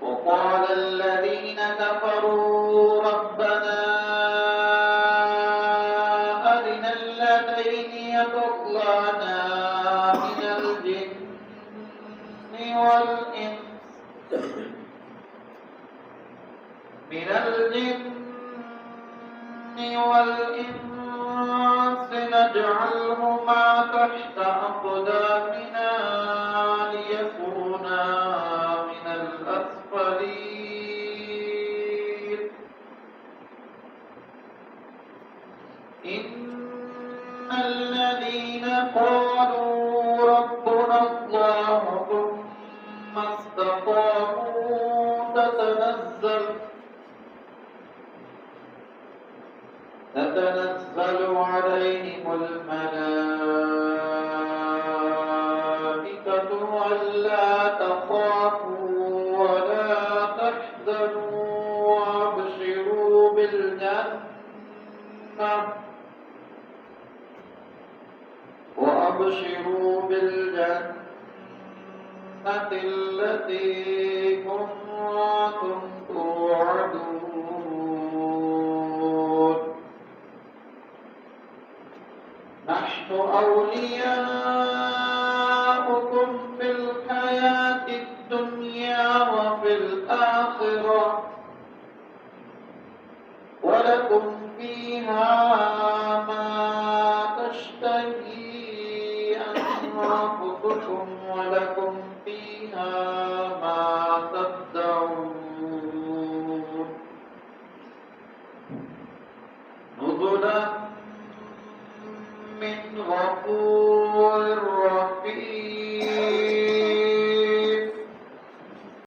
وقال الذين كفروا ربنا أرنا اللذين يضلانا من الجن والإنس نجعلهما تحت أقدامنا ليكونا من الأسفلين إن الذين قالوا ربنا الله ثم استقاموا تتنزل عليهم الملائكة ألا تخافوا ولا تحزنوا وأبشروا بالجنة التي كنتم توعدون نحن أولياؤكم